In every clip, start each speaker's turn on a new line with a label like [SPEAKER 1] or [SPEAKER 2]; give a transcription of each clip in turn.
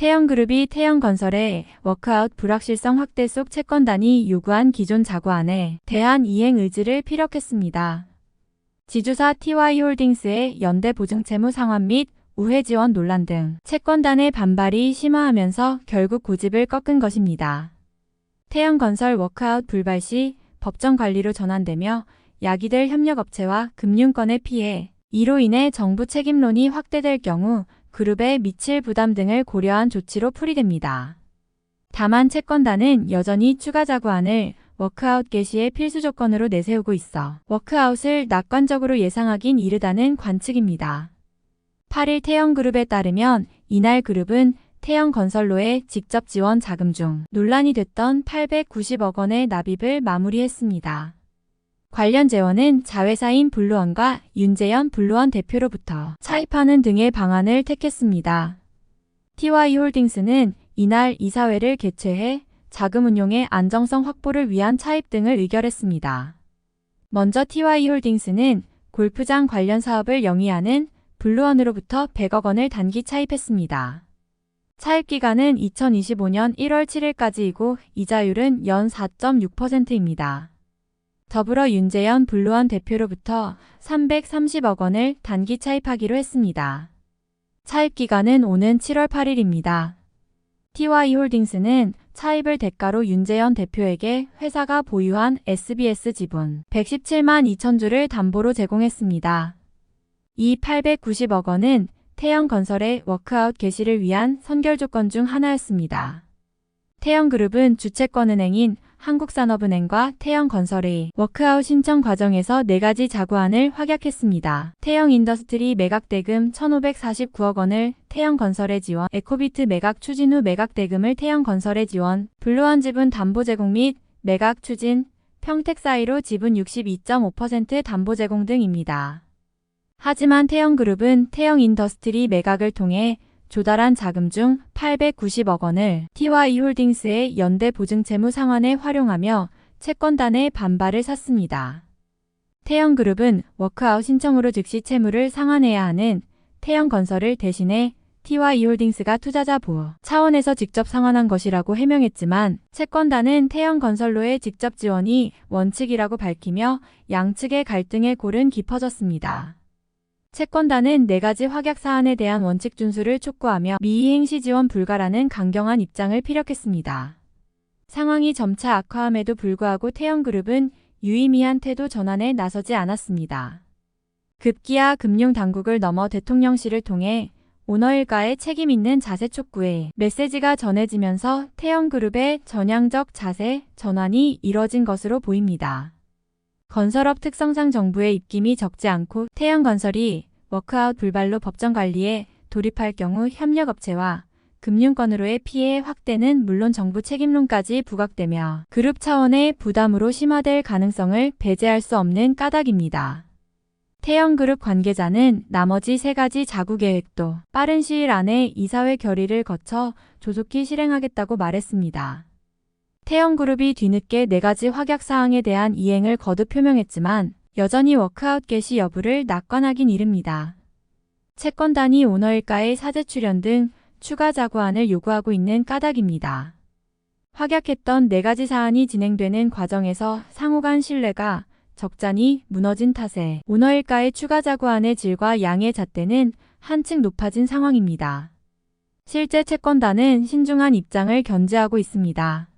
[SPEAKER 1] 태영그룹이 태영건설의 워크아웃 불확실성 확대 속 채권단이 요구한 기존 자구안에 대한 이행 의지를 피력했습니다. 지주사 TY홀딩스의 연대 보증채무 상환 및 우회 지원 논란 등 채권단의 반발이 심화하면서 결국 고집을 꺾은 것입니다. 태영건설 워크아웃 불발 시 법정 관리로 전환되며 야기될 협력업체와 금융권의 피해, 이로 인해 정부 책임론이 확대될 경우 그룹에 미칠 부담 등을 고려한 조치로 풀이됩니다. 다만 채권단은 여전히 추가 자구안을 워크아웃 개시의 필수 조건으로 내세우고 있어 워크아웃을 낙관적으로 예상하긴 이르다는 관측입니다. 8일 태영그룹에 따르면 이날 그룹은 태영건설로의 직접 지원 자금 중 논란이 됐던 890억 원의 납입을 마무리했습니다. 관련 재원은 자회사인 블루원과 윤재현 블루원 대표로부터 차입하는 등의 방안을 택했습니다. TY홀딩스는 이날 이사회를 개최해 자금 운용의 안정성 확보를 위한 차입 등을 의결했습니다. 먼저 TY홀딩스는 골프장 관련 사업을 영위하는 블루원으로부터 100억 원을 단기 차입했습니다. 차입 기간은 2025년 1월 7일까지이고 이자율은 연 4.6%입니다. 더불어 윤재현 블루원 대표로부터 330억 원을 단기 차입하기로 했습니다. 차입 기간은 오는 7월 8일입니다. TY홀딩스는 차입을 대가로 윤재현 대표에게 회사가 보유한 SBS 지분 117만 2천 주를 담보로 제공했습니다. 이 890억 원은 태영건설의 워크아웃 개시를 위한 선결 조건 중 하나였습니다. 태영그룹은 주채권은행인 한국산업은행과 태영건설의 워크아웃 신청 과정에서 4가지 자구안을 확약했습니다. 태영인더스트리 매각 대금 1,549억 원을 태영건설에 지원, 에코비트 매각 추진 후 매각 대금을 태영건설에 지원, 블루원 지분 담보 제공 및 매각 추진, 평택사이로 지분 62.5% 담보 제공 등입니다. 하지만 태영그룹은 태영인더스트리 매각을 통해 조달한 자금 중 890억 원을 TY홀딩스의 연대 보증채무 상환에 활용하며 채권단의 반발을 샀습니다. 태영그룹은 워크아웃 신청으로 즉시 채무를 상환해야 하는 태영건설을 대신해 TY홀딩스가 투자자 보호 차원에서 직접 상환한 것이라고 해명했지만 채권단은 태영건설로의 직접 지원이 원칙이라고 밝히며 양측의 갈등의 골은 깊어졌습니다. 채권단은 4가지 확약 사안에 대한 원칙 준수를 촉구하며 미이행 시 지원 불가라는 강경한 입장을 피력했습니다. 상황이 점차 악화함에도 불구하고 태영그룹은 유의미한 태도 전환에 나서지 않았습니다. 급기야 금융당국을 넘어 대통령실을 통해 오너 일가의 책임 있는 자세 촉구에 메시지가 전해지면서 태영그룹의 전향적 자세 전환이 이뤄진 것으로 보입니다. 건설업 특성상 정부의 입김이 적지 않고 태영건설이 워크아웃 불발로 법정 관리에 돌입할 경우 협력업체와 금융권으로의 피해 확대는 물론 정부 책임론까지 부각되며 그룹 차원의 부담으로 심화될 가능성을 배제할 수 없는 까닭입니다. 태영그룹 관계자는 나머지 3가지 자구 계획도 빠른 시일 안에 이사회 결의를 거쳐 조속히 실행하겠다고 말했습니다. 태영그룹이 뒤늦게 4가지 확약 사항에 대한 이행을 거듭 표명했지만 여전히 워크아웃 개시 여부를 낙관하긴 이릅니다. 채권단이 오너일가의 사재 출연 등 추가 자구안을 요구하고 있는 까닭입니다. 확약했던 4가지 사안이 진행되는 과정에서 상호 간 신뢰가 적잖이 무너진 탓에 오너일가의 추가 자구안의 질과 양의 잣대는 한층 높아진 상황입니다. 실제 채권단은 신중한 입장을 견지하고 있습니다.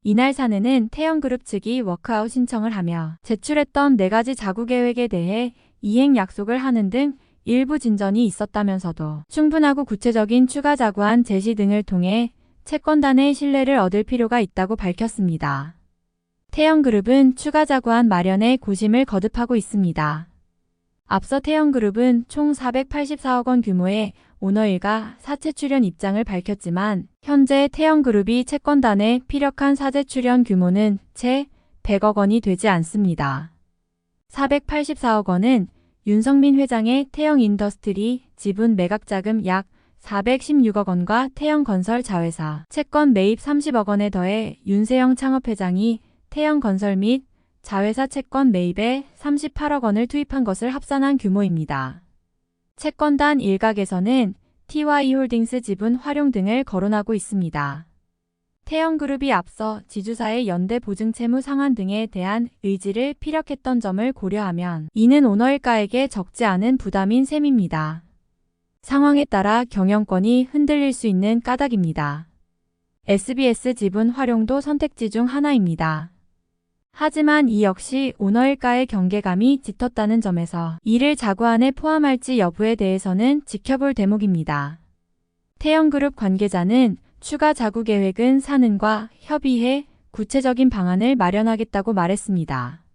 [SPEAKER 1] 이날 사내는 태영그룹 측이 워크아웃 신청을 하며 제출했던 4가지 자구 계획에 대해 이행 약속을 하는 등 일부 진전이 있었다면서도 충분하고 구체적인 추가 자구안 제시 등을 통해 채권단의 신뢰를 얻을 필요가 있다고 밝혔습니다. 태영그룹은 추가 자구안 마련에 고심을 거듭하고 있습니다. 앞서 태영그룹은 총 484억 원 규모의 오너일가 사채 출연 입장을 밝혔지만 현재 태영그룹이 채권단에 피력한 사채 출연 규모는 채 100억 원이 되지 않습니다. 484억 원은 윤석민 회장의 태영인더스트리 지분 매각 자금 약 416억 원과 태영건설 자회사 채권 매입 30억 원에 더해 윤세영 창업회장이 태영건설 및 자회사 채권 매입에 38억 원을 투입한 것을 합산한 규모입니다. 채권단 일각에서는 TY홀딩스 지분 활용 등을 거론하고 있습니다. 태영그룹이 앞서 지주사의 연대 보증 채무 상환 등에 대한 의지를 피력했던 점을 고려하면 이는 오너일가에게 적지 않은 부담인 셈입니다. 상황에 따라 경영권이 흔들릴 수 있는 까닭입니다. SBS 지분 활용도 선택지 중 하나입니다. 하지만 이 역시 오너일가의 경계감이 짙었다는 점에서 이를 자구안에 포함할지 여부에 대해서는 지켜볼 대목입니다. 태영그룹 관계자는 추가 자구 계획은 산은과 협의해 구체적인 방안을 마련하겠다고 말했습니다.